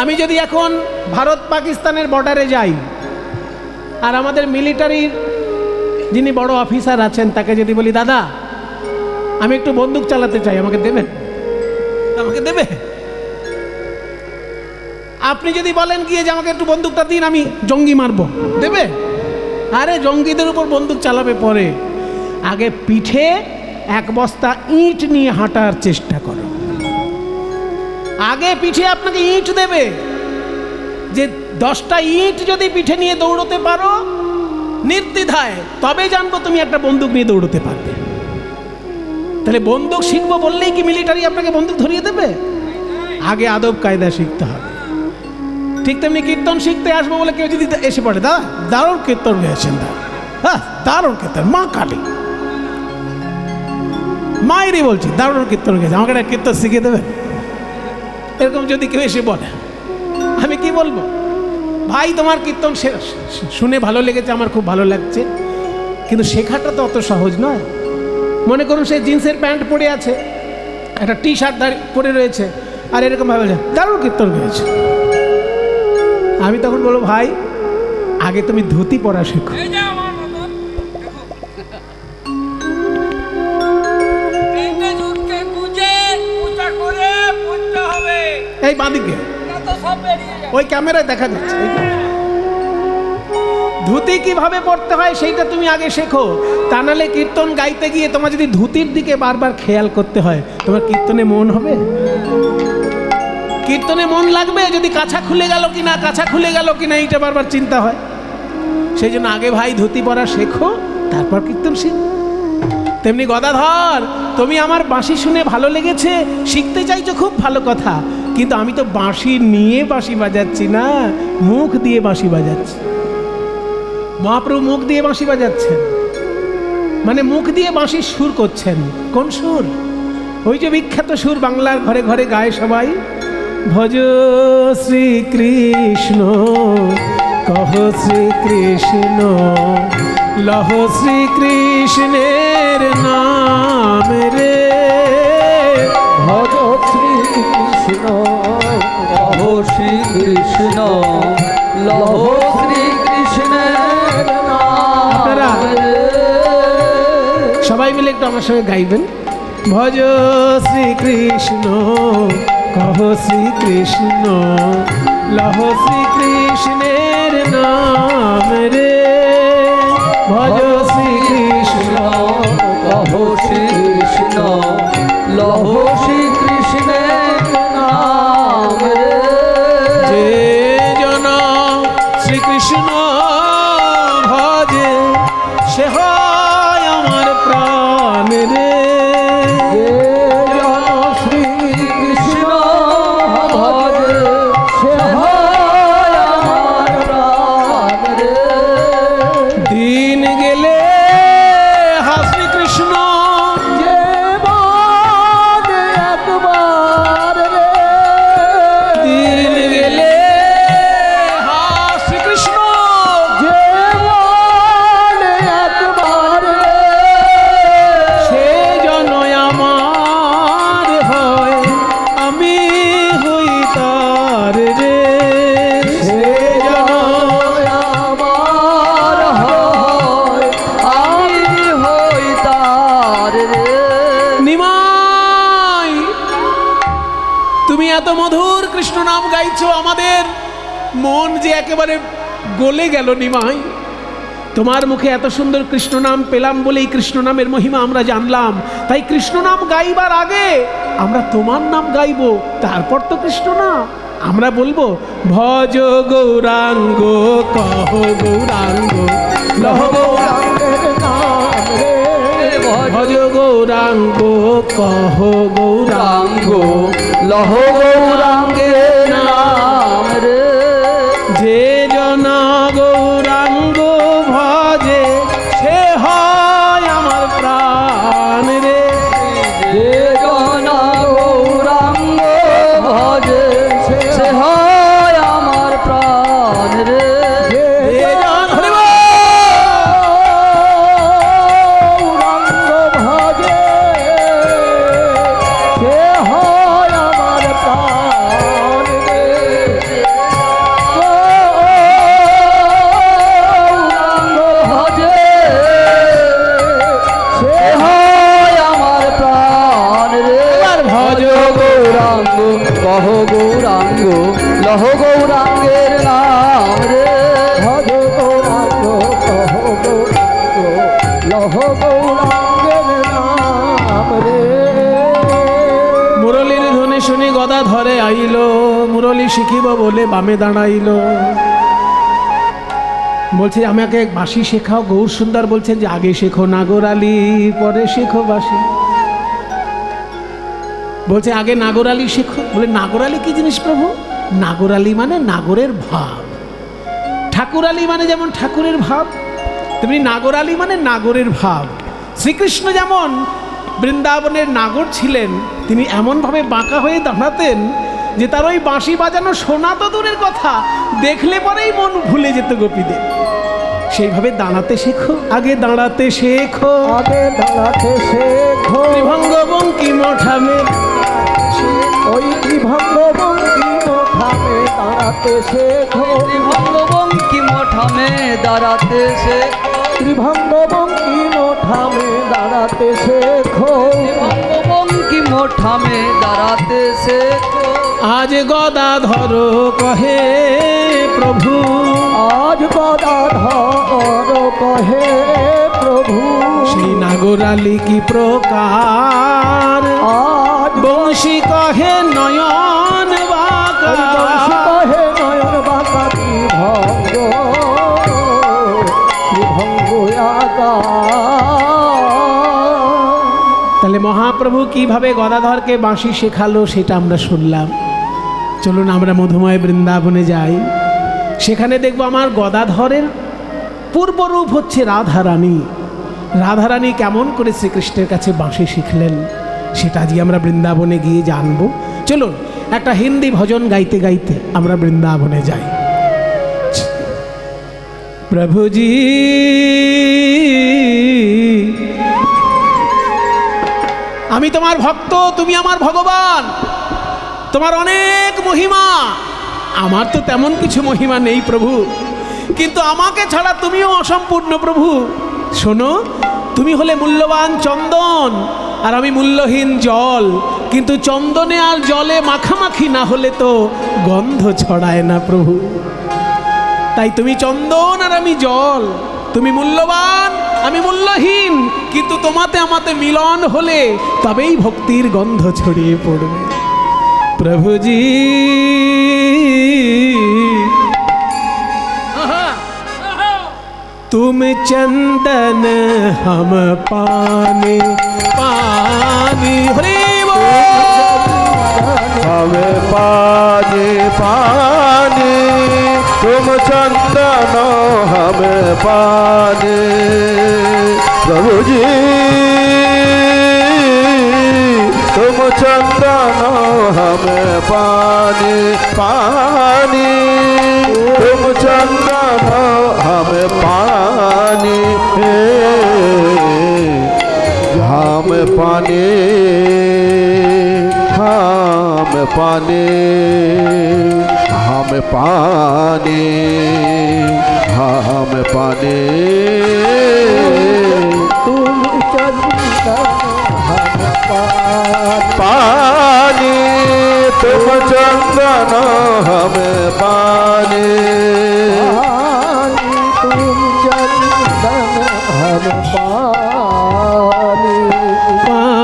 আমি যদি এখন ভারত পাকিস্তানের বর্ডারে যাই আর আমাদের মিলিটারির যিনি বড় অফিসার আছেন তাকে যদি বলি, দাদা আমি একটু বন্দুক চালাতে চাই, আমাকে দেবেন? আমাকে দেবে? আপনি যদি বলেন গিয়ে যে আমাকে একটু বন্দুকটা দিন, আমি জঙ্গি মারবো, দেবে? আরে জঙ্গিদের উপর বন্দুক চালাবে পরে, আগে পিঠে এক বস্তা ইট নিয়ে হাঁটার চেষ্টা করো। আগে পিঠে আপনাকে ইট দেবে, যে 10টা ইট যদি পিঠে নিয়ে দৌড়তে পারো নির্দ্বিধায়, তবে জানবো তুমি একটা বন্দুক নিয়ে দৌড়তে পারবে। তাহলে বন্দুক শিখবো বললেই কি মিলিটারি আপনাকে বন্দুক ধরিয়ে দেবে? আগে আদব কায়দা শিখতে হবে। ঠিক তেমনি কীর্তন শিখতে আসবো বলে কেউ যদি এসে পড়ে, দাদা দারুণ কীর্তন গেয়েছেন, হ্যাঁ দারুণ কীর্তন, মা কালী মায়েরই বলছি দারুণ কীর্তন গেছে, আমাকে একটা কীর্তন শিখিয়ে দেবেন? এরকম যদি কেউ এসে বলে, আমি কি বলবো? ভাই তোমার কীর্তন শুনে ভালো লেগেছে, আমার খুব ভালো লাগছে, কিন্তু শেখাটা তো অত সহজ নয়। মনে করুন সে জিন্সের প্যান্ট পরে আছে, একটা টি শার্ট পরে রয়েছে, আর এরকম ভাবে দারুণ কীর্তন গেয়েছে। আমি তখন বলবো, ভাই আগে তুমি ধুতি পরা শেখো। এই বাঁদিকে ওই ক্যামেরায় দেখা যাচ্ছে, ধুতি কিভাবে পড়তে হয় সেইটা তুমি আগে শেখো। তা নাহলে কীর্তন গাইতে গিয়ে তোমার যদি ধুতির দিকে বারবার খেয়াল করতে হয়, তোমার কীর্তনে মন হবে? কীর্তনে মন লাগবে যদি কাছা খুলে গেল কিনা, কাছা খুলে গেল কিনা এইটা বারবার চিন্তা হয়। সেই জন্য আগে ভাই ধুতি পরা শেখো, তারপর কীর্তন শিখো। তেমনি গদাধর, তুমি আমার বাঁশি শুনে ভালো লেগেছে, শিখতে চাইছো, খুব ভালো কথা, কিন্তু আমি তো বাঁশি নিয়ে বাঁশি বাজাচ্ছি না, মুখ দিয়ে বাঁশি বাজাচ্ছি। মহাপ্রভু মুখ দিয়ে বাঁশি বাজাচ্ছেন, মানে মুখ দিয়ে বাঁশির সুর করছেন। কোন সুর? ওই যে বিখ্যাত সুর বাংলার ঘরে ঘরে গায় সবাই, ভজ শ্রীকৃষ্ণ কহ শ্রীকৃষ্ণ লহ শ্রীকৃষ্ণের নাম রে, ভজ শ্রীকৃষ্ণ কহ শ্রীকৃষ্ণ লহ শ্রীকৃষ্ণের নাম রে। সবাই মিলে একটু আমার সঙ্গে গাইবেন, ভজ শ্রীকৃষ্ণ কহ শ্রীকৃষ্ণ লহ শ্রীকৃষ্ণের নাম রে, ভজ শ্রীকৃষ্ণ কহ শ্রীকৃষ্ণ লহ শ্রীকৃষ্ণের নাম রে। যে জন শ্রীকৃষ্ণ ভজে সে হয় আমার প্রাণ রে, শ্রীকৃষ্ণ ভজে সে হয় আমার প্রাণ রে। দিন গেলে হা শ্রীকৃষ্ণ যে বাদে একবার রে, দিন গেলে হা শ্রীকৃষ্ণ যে বাদে একবার রে, সে জন আমার হয় আমি হই তার রে, সে জন আমার হয় আমি হই তার রে। নিমাই তুমি এত মধুর কৃষ্ণ নাম গাইছো, আমাদের মন যে একেবারে গলে গেল। নিমাই তোমার মুখে এত সুন্দর কৃষ্ণ নাম পেলাম বলেই কৃষ্ণ নামের মহিমা আমরা জানলাম। তাই কৃষ্ণ নাম গাইবার আগে আমরা তোমার নাম গাইবো, তারপর তো কৃষ্ণ নাম আমরা বলবো। ভজ গৌরাঙ্গ কহ গৌরাঙ্গ লহ গৌরাঙ্গের নাম রে, ভজ গৌরাঙ্গ কহ গৌরাঙ্গ গৌরাঙ্গ লহ গৌরাঙ্গের নাম রে। যে জনা গৌরাঙ্গ ভজে সে হয় আমার প্রাণ রে, যে জন গৌরাঙ্গ ভজে সে হয় আমার প্রাণ রে। যে জন হরি বল। গৌরাঙ্গ ভজে সে হয় আমার প্রাণ লহ গৌরাঙ্গ লহ গৌরাঙ্গের নাম রে ভজ গৌরাঙ্গ লহ গৌরাঙ্গের নাম রে। মুরলীর ধ্বনি শুনি গদা ধরে আইল, মুরলী শিখিব বলে বামে দাঁড়াইল। বলছে আমাকে বাঁশি শেখাও। গৌর সুন্দর বলছেন যে আগে শেখো নাগরালি, পরে শেখো বাঁশি। বলছে আগে নাগরালি শেখো। বলে নাগরালি কি জিনিস প্রভু? নাগরালি মানে নাগরের ভাব। ঠাকুরালি মানে যেমন ঠাকুরের ভাব, তেমনি নাগরালি মানে নাগরের ভাব। শ্রীকৃষ্ণ যেমন বৃন্দাবনের নাগর ছিলেন, তিনি এমনভাবে বাঁকা হয়ে দাঁড়াতেন যে তার ওই বাঁশি বাজানো শোনা তো দূরের কথা, দেখলে পরেই মন ভুলে যেত গোপীদের। সেইভাবে দাঁড়াতে শেখো, আগে দাঁড়াতে শেখো, আগে দাঁড়াতে শেখো। ত্রিভঙ্গ বঙ্কিম ঠামে, ওই ত্রিভঙ্গ বঙ্কিম ঠামে দাঁড়াতে শেখো। ত্রিভঙ্গ বঙ্কিম ঠামে দাঁড়াতে শেখো। ত্রিভঙ্গ বঙ্কিম ঠামে দাঁড়াতে শেখো। ত্রিভঙ্গ বঙ্কিম ঠামে দাঁড়াতে শেখো। আজ গদা ধরো কহে প্রভু, আজ গদাধর কহে প্রভু। সেই নাগরালি কি প্রকার, আজ বংশী কহে নয়ন বাঁকা। কহে নয়ন বাঁকা ত্রিভঙ্গ ত্রিভঙ্গ তাহলে মহাপ্রভু কিভাবে গদাধরকে বাঁশি শেখালো সেটা আমরা শুনলাম। চলুন আমরা মধুময় বৃন্দাবনে যাই, সেখানে দেখব আমার গদাধরের পূর্বরূপ হচ্ছে রাধারানী। রাধারানী কেমন করে শ্রীকৃষ্ণের কাছে বাঁশি শিখলেন সেটা আজকে আমরা বৃন্দাবনে গিয়ে জানব। চলুন একটা হিন্দি ভজন গাইতে গাইতে আমরা বৃন্দাবনে যাই। প্রভুজি আমি তোমার ভক্ত, তুমি আমার ভগবান, তোমার অনেক মহিমা। আমার তো তেমন কিছু মহিমা নেই প্রভু, কিন্তু আমাকে ছাড়া তুমিও অসম্পূর্ণ প্রভু। শোনো, তুমি হলে মূল্যবান চন্দন আর আমি মূল্যহীন জল, কিন্তু চন্দনে আর জলে মাখামাখি না হলে তো গন্ধ ছড়ায় না প্রভু। তাই তুমি চন্দন আর আমি জল, তুমি মূল্যবান আমি মূল্যহীন, কিন্তু তোমাতে আমাতে মিলন হলে তবেই ভক্তির গন্ধ ছড়িয়ে পড়বে। প্রভুজি तुम चंदन हम पानी पानी, हरे हमें पानी पानी, तुम चंदन हमें पानी। प्रभु जी तुम चंदन हमें पानी पानी, तुम चंदन हमें पानी। हम पानी हम पानी हम पानी हम पानी। तुम चंदन हम पानी, तुम चंदन हमें पानी। तुम चंदन हम पानी पानी।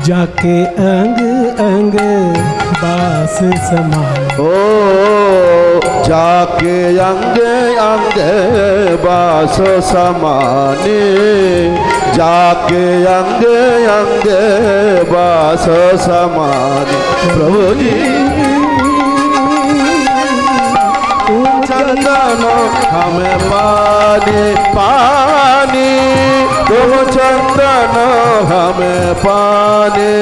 जाके अंग अंग बास समान, ओ जाके अंगे अंगे बास समाने, जाके अंगे अंगे बास समाने। प्रभु जी चंदन हमें पानी पानी, तुम चंदन हमें पानी।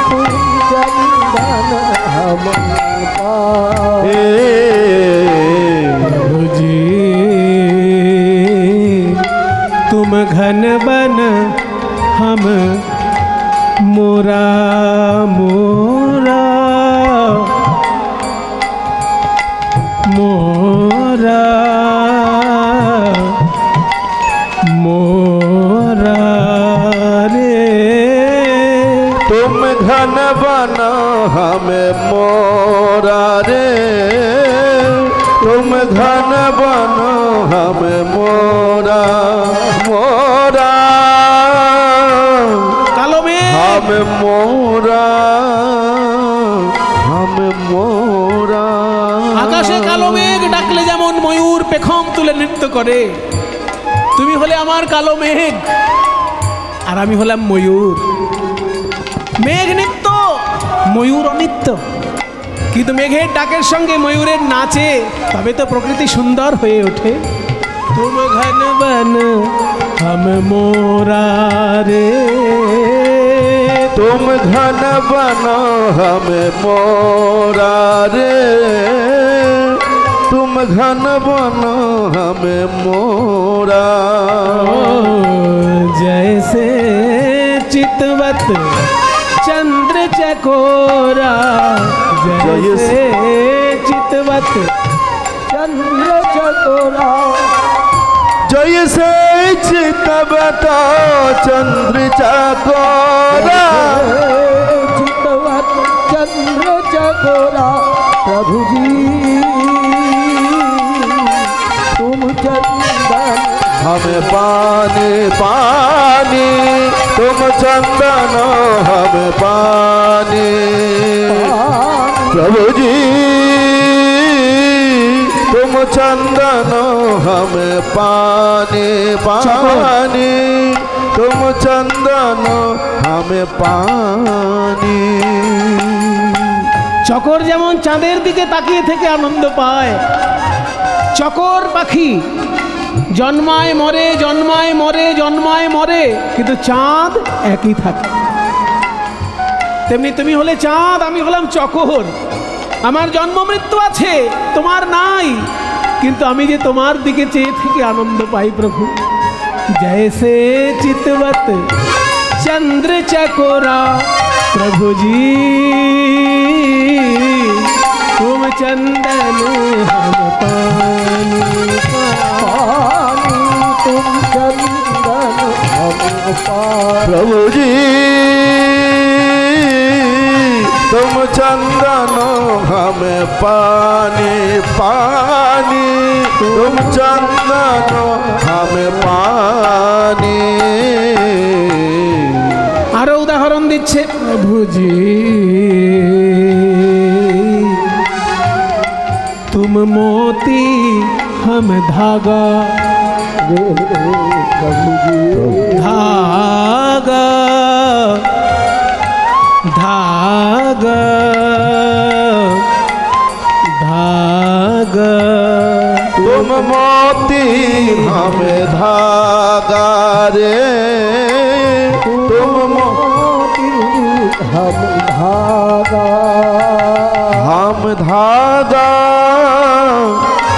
तुम चंदन हम पानी। प्रभु जी तुम घन बन हम मोरा मोरा मोरा हमें मोरा रे तुम घन बनो हमें मोरा मोरा কালো মেঘ हमें मोरा हमें मोरा আকাশে কালো মেঘ ডাকলে যেমন ময়ূর পেখম তুলে নৃত্য করে, তুমি হলে আমার কালো মেঘ আর আমি হলাম ময়ূর। মেঘ নিত্য, ময়ূর অনিত্য, কিন্তু মেঘের ডাকের সঙ্গে ময়ূরের নাচে, তবে তো প্রকৃতি সুন্দর হয়ে ওঠে। তুম ঘন বন हम मोरा রে, तुम घन बनो हमें मोरा रे तुम घन बनो हमें मोरा जैसे चितवत चंद्र चकोरा, जैसे चितवत चंद्र चकोरा जैसे चितवता चंद्र चकोरा चितवत चंद्र चकोरा प्रभु जी तुम चंदन हमें पानी पानी तुम चंदन हमें पानी प्रभु जी तुम चंदन हमें पानी पानी तुम चंदन हमें पानी। চকর যেমন চাঁদের দিকে তাকিয়ে থেকে আনন্দ পায়, চকর পাখি জন্মায় মরে জন্মায় মরে জন্মায় মরে, কিন্তু চাঁদ একই থাকে। তেমনি তুমি হলে চাঁদ, আমি হলাম চকর। আমার জন্ম মৃত্যু আছে, তোমার নাই, কিন্তু আমি যে তোমার দিকে চেয়ে থেকে আনন্দ পাই প্রভু। जैसे चितवत चंद्र चकोरा प्रभु जी तुम चंदन हम पानी पानी तुम चंदन हम पानी प्रभु जी तुम चंदन हमें पानी पानी तुम चंदन हमें पानी। আরো উদাহরণ দিচ্ছে প্রভু জি तुम मोती हम धागा प्रभु जी धागा धागा धागा तुम मोती हमें धागा रे तुम मोती हम धागा हम धागा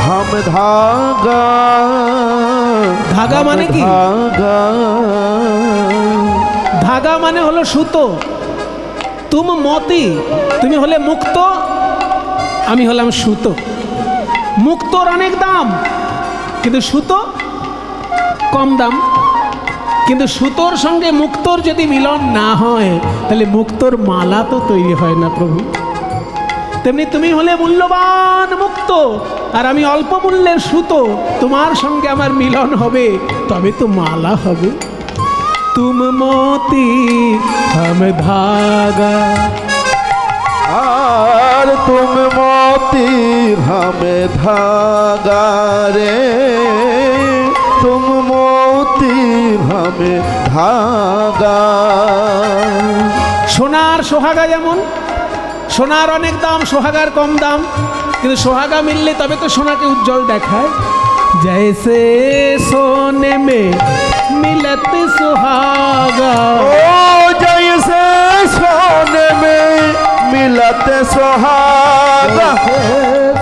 हम धागा धागा माने কি? धागा ধাগা মানে হলো সুতো। তুম মতি, তুমি হলে মুক্ত, আমি হলাম সুতো। মুক্তর অনেক দাম, কিন্তু সুতো কম দাম। কিন্তু সুতোর সঙ্গে মুক্তর যদি মিলন না হয়, তাহলে মুক্তর মালা তো তৈরি হয় না প্রভু। তেমনি তুমি হলে মূল্যবান মুক্ত, আর আমি অল্প মূল্যের সুতো। তোমার সঙ্গে আমার মিলন হবে, তবে তো মালা হবে। तुम मोती हम धागा और तुम मोती हमें धागा रे तुम मोती हमें धागा। সোনার সোহাগা যেমন, সোনার অনেক দাম, সোহাগার কম দাম, কিন্তু সোহাগা মিললে তবে তো সোনাকে উজ্জ্বল দেখায়। जैसे सोने में मिलत सुहागा, ओ जैसे सोने में मिलत सुहागा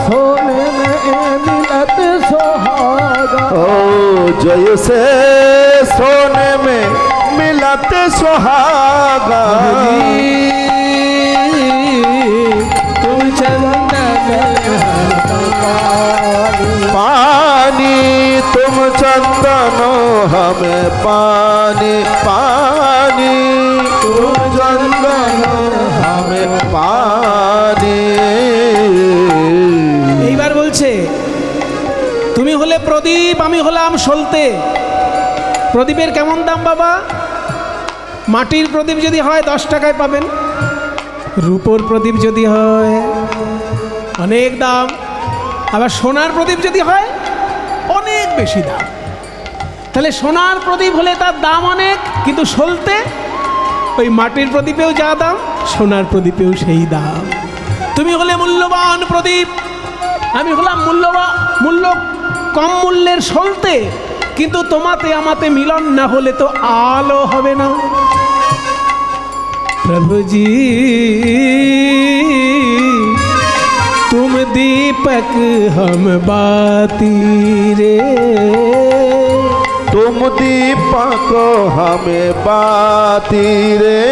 सोने में मिलत सुहागा ओ जैसे सोने में मिलत सुहागा तुम चंदन पानी तुम चंदन हमें पानी पानी तुम चंदन हमें पानी। প্রদীপ, আমি হলাম সলতে। প্রদীপের কেমন দাম বাবা? মাটির প্রদীপ যদি হয় 10 টাকায় পাবেন, রূপোর প্রদীপ যদি হয় অনেক দাম, আবার সোনার প্রদীপ যদি হয় অনেক বেশি দাম। তাহলে সোনার প্রদীপ হলে তার দাম অনেক, কিন্তু সলতে ওই মাটির প্রদীপেও যা দাম, সোনার প্রদীপেও সেই দাম। তুমি হলে মূল্যবান প্রদীপ, আমি হলাম মূল্য কম মূল্যের সলতে, কিন্তু তোমাতে আমাতে মিলন না হলে তো আলো হবে না। প্রভুজি तुम दीपक हम बाती रे, तुम दीपक हमें बाती रे,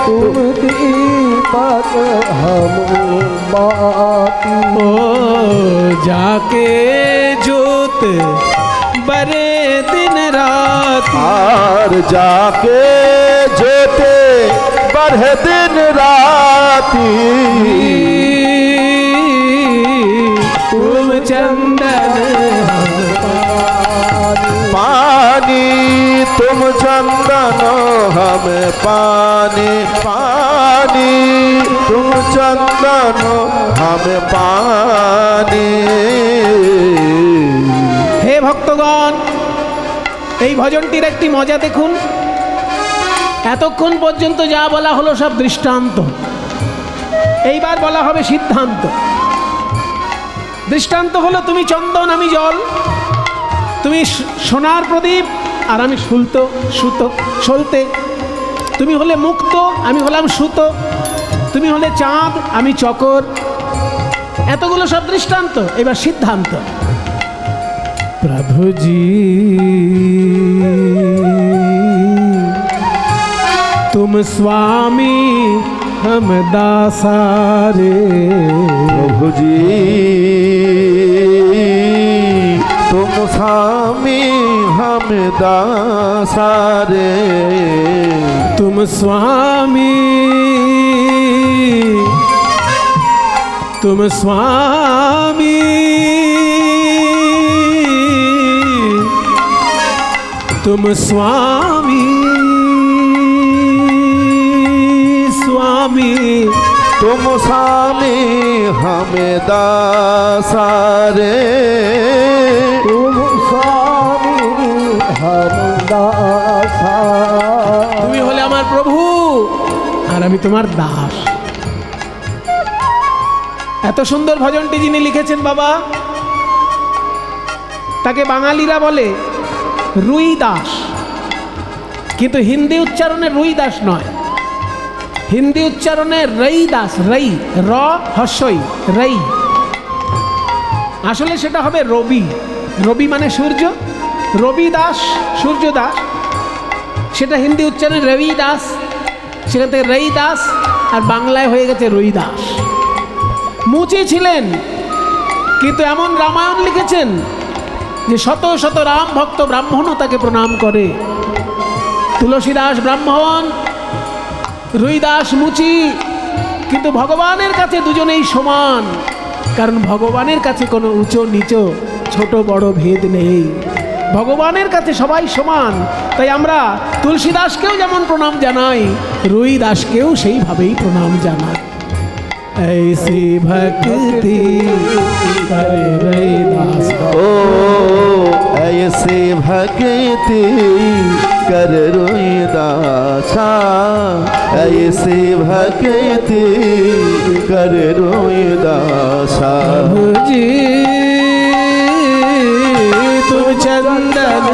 तुम दीपक हम बाती। ओ जाके जोत बरे दिन रात, और जाके जोते बढ़े दिन राती, तुम चंदन पानी तुम चंदन हमें पानी, पानी तुम चंदन हमें पानी। হে ভক্তগণ, এই ভজনটির একটি মজা দেখুন। এতক্ষণ পর্যন্ত যা বলা হলো সব দৃষ্টান্ত, এইবার বলা হবে সিদ্ধান্ত। দৃষ্টান্ত হলো তুমি চন্দন আমি জল, তুমি সোনার প্রদীপ আর আমি সলতে। তুমি হলে মুক্ত, আমি হলাম সুতো। তুমি হলে চাঁদ, আমি চকর। এতগুলো সব দৃষ্টান্ত, এবার সিদ্ধান্ত। প্রভুজি तुम स्वामी हम दासारे, प्रभु जी तुम स्वामी हम दासारे, तुम स्वामी तुम स्वामी तुम स्वामी स्वामी, तुम स्वामी हमें दासारे, तुम स्वामी हम दासा। তুমি হলে আমার প্রভু আর আমি তোমার দাস। এত সুন্দর ভজনটি যিনি লিখেছেন বাবা, তাকে বাঙালিরা বলে রুই দাস, কিন্তু হিন্দি উচ্চারণে রুই দাস নয়, হিন্দি উচ্চারণে রই দাস, রই র হস্যই রই। আসলে সেটা হবে রবি, রবি মানে সূর্য, রবি দাস সূর্য দাস, সেটা হিন্দি উচ্চারণে রবি দাস, সেখান থেকে রই দাস, আর বাংলায় হয়ে গেছে রুই দাস। মুচি ছিলেন, কিন্তু এমন রামায়ণ লিখেছেন যে শত শত রাম ভক্ত ব্রাহ্মণও তাকে প্রণাম করে। তুলসীদাস ব্রাহ্মণ, রুইদাস মুচি, কিন্তু ভগবানের কাছে দুজনেই সমান, কারণ ভগবানের কাছে কোনো উঁচু নিচু ছোট বড় ভেদ নেই, ভগবানের কাছে সবাই সমান। তাই আমরা তুলসীদাসকেও যেমন প্রণাম জানাই, রুইদাসকেও সেইভাবেই প্রণাম জানাই। ऐसी भक्ति करे रैदास, ओ ऐसे भक्ति कर रोईदासा, ऐसे भक्ति कर रोईदासा। प्रभु जी तुम चंदन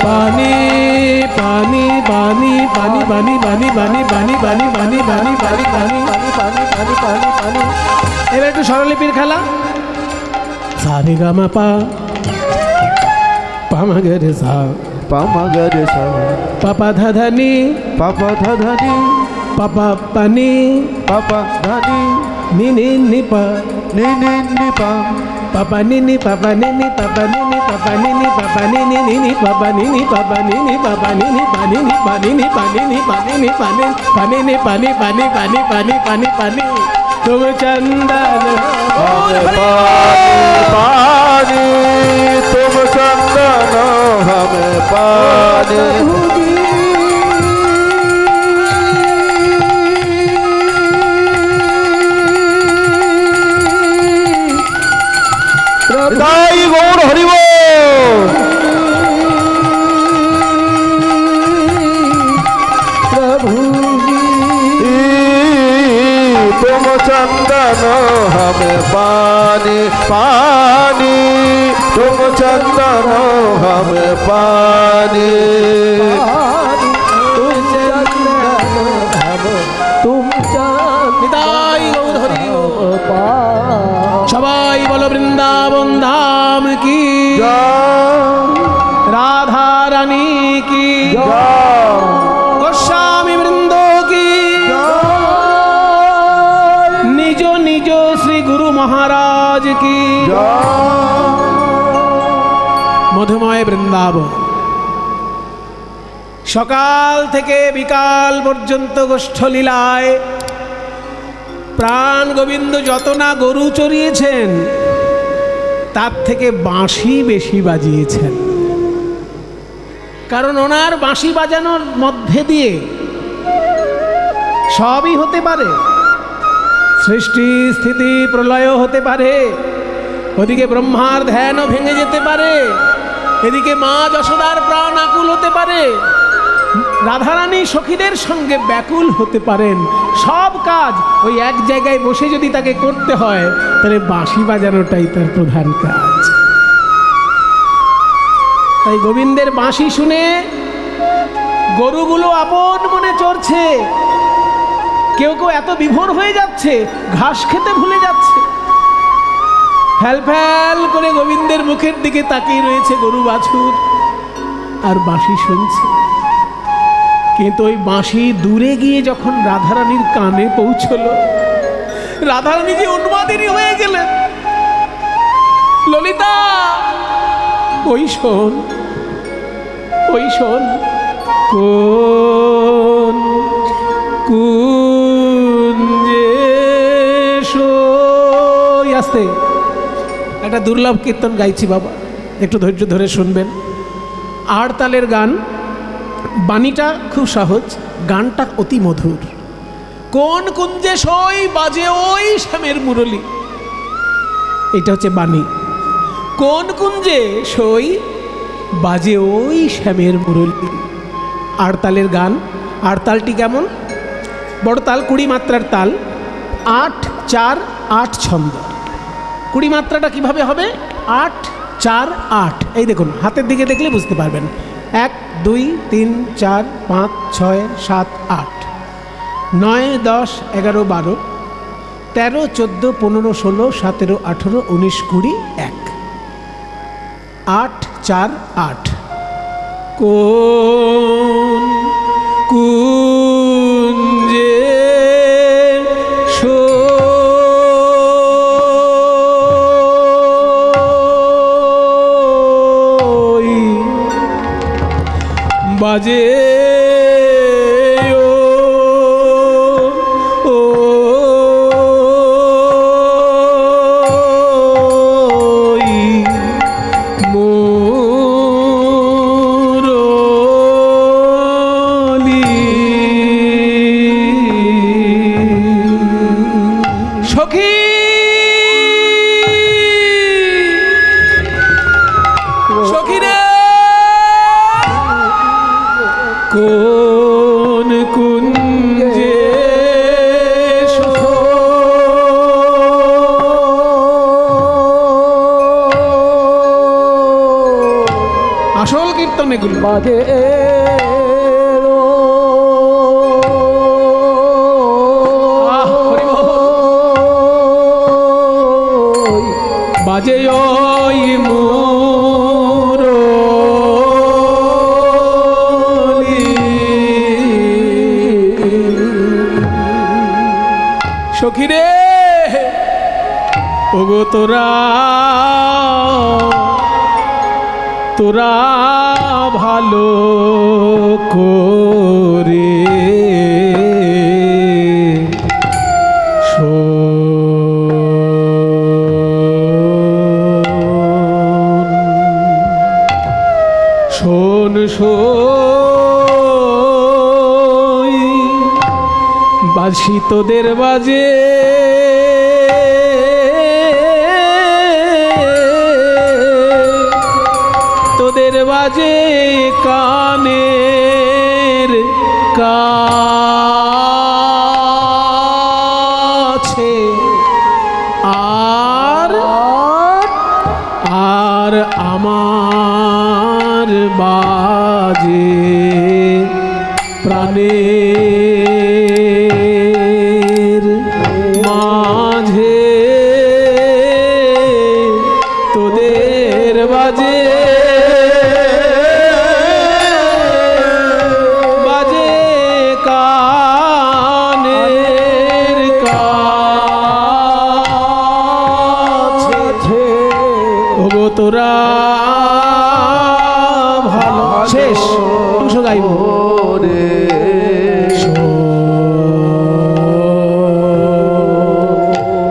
पानी पानी पानी पानी पानी पानी पानी पानी पानी पानी पानी पानी पानी पानी पानी पानी। এবার একটু স্বরলিপির খেলা। সারে গা মা পা পা মা গা রে সা, पामा गरे सा, পাপা ধা ধা নি, पापा धा धनी, পাপা পা নি, पापा धनी, নি নি নি পা, नी नी नी पा, पापा नी नी पापा नी नी पापा नी नी पापा नी नी पापा नी नी नी नी पापा नी नी पापा नी नी पापा नी नी पानी नी पानी नी पानी नी पानी नी पानी नी पानी पानी नी पानी पानी पानी पानी पानी पानी। तुम चंदन हमें पानी तुम चंदन हमें पानी दाई गौर हरिबो तुम चंदन हमें पानी पानी तुम चंदन हमें पानी निताई गौर हरि सबाई बोलो वृंदावन धाम की राधा रानी की गोस्वामी वृंदों की निजो निजो श्री गुरु महाराज की মধুময় বৃন্দাবন সকাল থেকে বিকাল পর্যন্ত গোষ্ঠলীলায় প্রাণ গোবিন্দ যত না গরু চড়িয়েছেন তার থেকে বাঁশি বেশি বাজিয়েছেন। কারণ ওনার বাঁশি বাজানোর মধ্যে দিয়ে সবই হতে পারে, সৃষ্টি স্থিতি প্রলয় হতে পারে, ওদিকে ব্রহ্মার ধ্যানও ভেঙে যেতে পারে, এদিকে মা যশোদার প্রাণ আকুল হতে পারে, রাধারানী সখীদের সঙ্গে ব্যাকুল হতে পারেন। সব কাজ ওই এক জায়গায় বসে যদি তাকে করতে হয় তাহলে বাঁশি বাজানোটাই তার প্রধান কাজ। তাই গোবিন্দের বাঁশি শুনে গরুগুলো আপন মনে চড়ছে, কেউ কেউ এত বিভোর হয়ে যাচ্ছে ঘাস খেতে ভুলে যাচ্ছে, ফ্যাল ফ্যাল করে গোবিন্দের মুখের দিকে তাকিয়ে রয়েছে গরু বাছুর আর বাঁশি শুনছে। কিন্তু ওই বাঁশি দূরে গিয়ে যখন রাধারানীর কানে পৌঁছলো, রাধারানী যে উন্মাদিনী হয়ে গেলেন। ললিতা ওই শোন, ওই শোন, কোন কুঞ্জে সই। আস্তে একটা দুর্লভ কীর্তন গাইছি বাবা, একটু ধৈর্য ধরে শুনবেন। আড়তালের গান, বাণীটা খুব সহজ, গানটা অতি মধুর। কোন কুঞ্জে সই বাজে ওই শ্যামের মুরলী, এটা হচ্ছে বাণী। কোন কুঞ্জে সই বাজে ওই শ্যামের মুরলী। আড়তালের গান, আড়তালটি কেমন? বড় তাল 20 মাত্রার তাল, 8 4 8 ছন্দ। 20 মাত্রাটা কিভাবে হবে? 8 4 8। এই দেখুন, হাতের দিকে দেখলে বুঝতে পারবেন। 1 2 3 4 5 6 7 8 9 10 11 12 13 14 15 16 17 18 19 20 1 8 4 8। কোন কুঞ্জে সই বাজে কোন কুঞ্জে আসল কীর্তন এগুলো বাজে বাজে ওই সখীরে ওগো তোরা তোরা ভালো করে শোন। শোন সই বাঁশি তোদের বাজে তোদের বাজে কানের কাছে আর আর আমার বাজে প্রাণের মাঝে তোদের বাজে বাজে কানের কাছে ওগো তোরা ভালো শেষ অংশ গাইব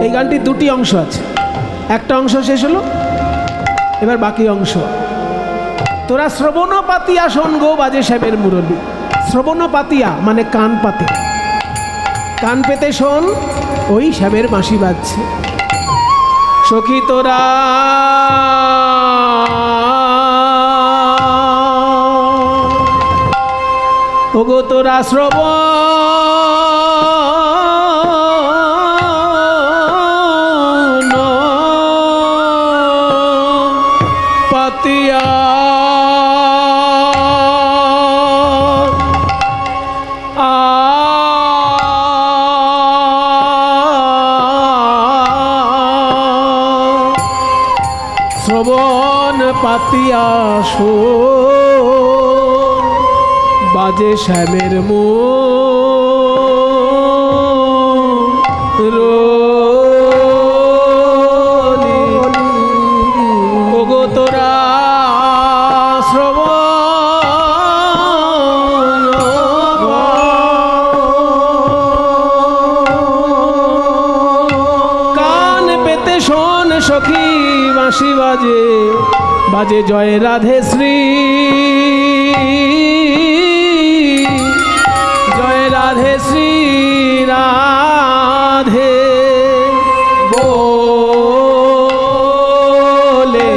এই গানটির দুটি অংশ আছে একটা অংশ শেষ হলো এবার বাকি অংশ তোরা শ্রবণ পাতিয়া শোন গো বাজে শ্যামের মুরলী শ্রবণ পাতিয়া মানে কান পাতে কান পেতে শোন ওই শ্যামের বাঁশি বাজছে সখী তোরা ওগো তোরা শ্রবণ পাতিয়া শ্রবণ পাতিয়া শোন বাজে শ্যামের মুরলী ওগো তোরা শ্রবণ কান পেতে শোন সখী বাঁশি বাজে বাজে জয় রাধে শ্রী জয় রাধে শ্রী রাধে বলে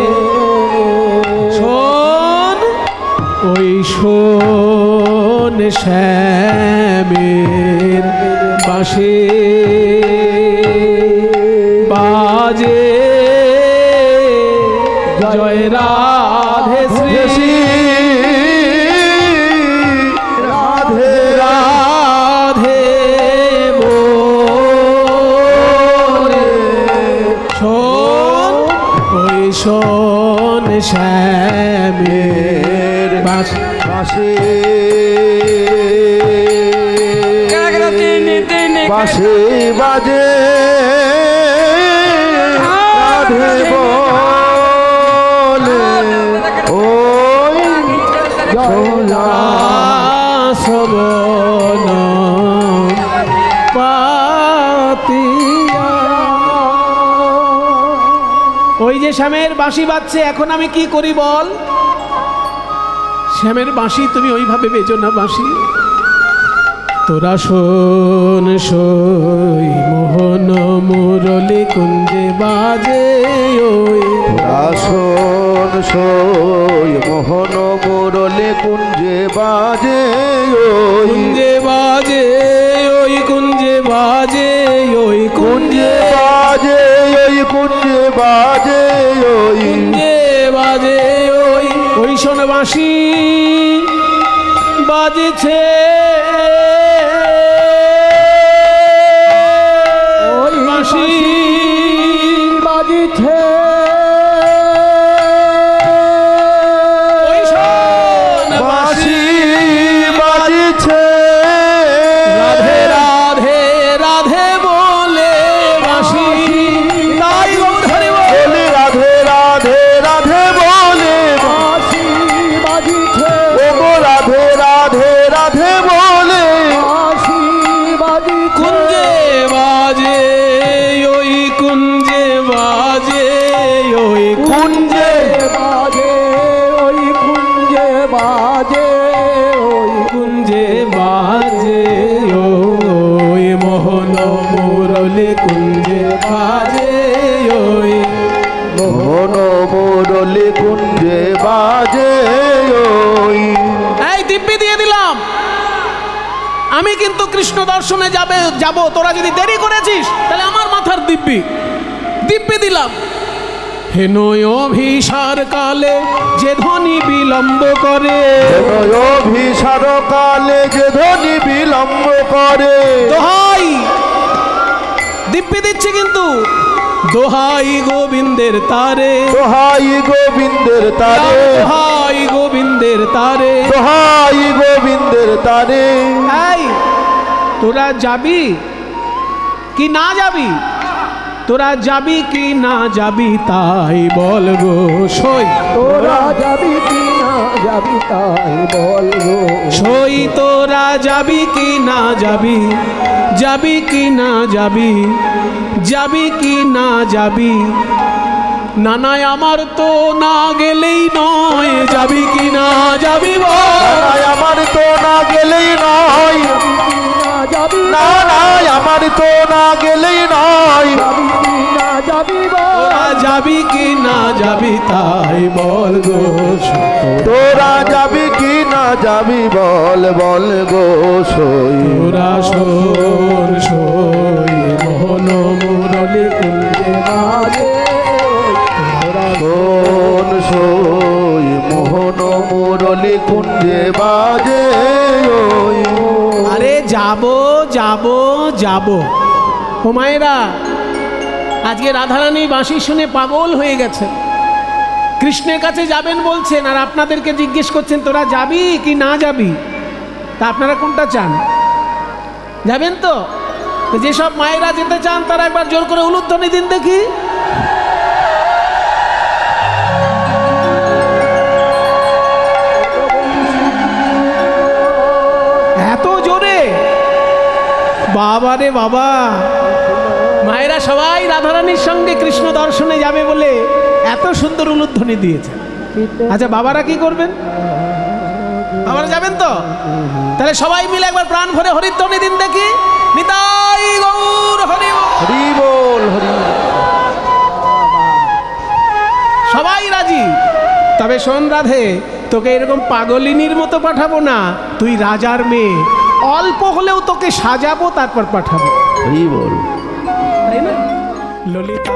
শোন ওই শোন শ্যামের বাঁশি বাজে জয় রাধে শ্রী রাধে রাধে বলে শোন ওই শোন শ্যামের বাঁশি বাঁশি বাজে রাধে বলে ওই শ্রবণ পাতিয়া ওই যে শ্যামের বাঁশি বাজছে এখন আমি কি করি বল শ্যামের বাঁশি তুমি ওইভাবে বেজো না বাঁশি তোরা শোন সই মোহন মুরলী কুঞ্জে বাজে ওই আসন সই মোহন মুরলী কুঞ্জে বাজে ওই কুঞ্জে বাজে ওই কুঞ্জে বাজে ওই কুঞ্জে কুঞ্জে বাজে ওই কুঞ্জে বাজে ওই কুঞ্জে বাজে ওই ওই শোন বাঁশি বাজছে ওই বাঁশি বাজিছে ওই শোন বাঁশি বাজছে রাধে রাধে রাধে বলে বাঁশি তাই গৌর হরি বল। বলে রাধে রাধে রাধে বলে বাঁশি বাজিছে ওগো রাধে রাধে রাধে বলে বাঁশি বাজিছে কুঞ্জে বাজে ওই কুঞ্জে বাজে কুঞ্জে বাজে ওই। এই দিব্যি দিয়ে দিলাম, আমি কিন্তু কৃষ্ণ দর্শনে যাব, তোরা যদি দেরি করেছিস তাহলে আমার মাথার দিব্যি দিলাম। হেনয় অভিসার কালে যে ধ্বনি বিলম্ব করে, অভিসার কালে যে ধ্বনি বিলম্ব করে। দোহাই দিব্যি দিচ্ছে কিন্তু, দোহাই গোবিন্দের তারে, দোহাই গোবিন্দের তারে, দোহাই গোবিন্দের তারে, দোহাই গোবিন্দের তারে। এই তোরা যাবি কি না যাবি, তোরা যাবি কি না যাবি তাই বল গো সই, তোরা যাবি কি না যাবি তাই বলবো সই তোরা যাবি কি না যাবি, যাবি কি না যাবি, যাবি কি না যাবি, না না আমার তো না গেলেই নয়, যাবি কি না যাবি বল, আমার তো না গেলেই নয়, যাবি না না আমার তো না গেলেই নয়, কি না যাবি তোরা যাবি কি না যাবি তাই বল গো সই। তোরা যাবি কি না যাবি বল বল গো সই। তোরা শোন সই মোহন মুরলী কুঞ্জে বাজে, শোন সই মোহন মুরলী কুঞ্জে বাজে ওই। আরে যাব যাব যাব। ও মায়েরা, আজকে রাধারানী বাঁশি শুনে পাগল হয়ে গেছে, কৃষ্ণের কাছে যাবেন বলছেন, আর আপনাদেরকে জিজ্ঞেস করছেন তোরা যাবি কি না যাবি। তা আপনারা কোনটা চান? যাবেন তো? তো যেসব মায়েরা যেতে চান তারা একবার জোর করে উলুধ্বনি দিন দেখি। এত জোরে, বাবা রে বাবা। মায়েরা সবাই রাধারানীর সঙ্গে কৃষ্ণ দর্শনে যাবে বলে এত সুন্দর উলুধ্বনি দিয়েছে। আচ্ছা বাবারা কি করবেন? বাবারা যাবেন তো? তাহলে সবাই মিলে একবার প্রাণ ভরে হরিধ্বনি দিন দেখি। নিতাই গৌর হরি বল। হরি বল হরি বল। সবাই রাজি। তবে শোন রাধে, তোকে এরকম পাগলিনীর মতো পাঠাবো না, তুই রাজার মেয়ে, অল্প হলেও তোকে সাজাবো তারপর পাঠাবো। হরি বল। তাই না ললিতা?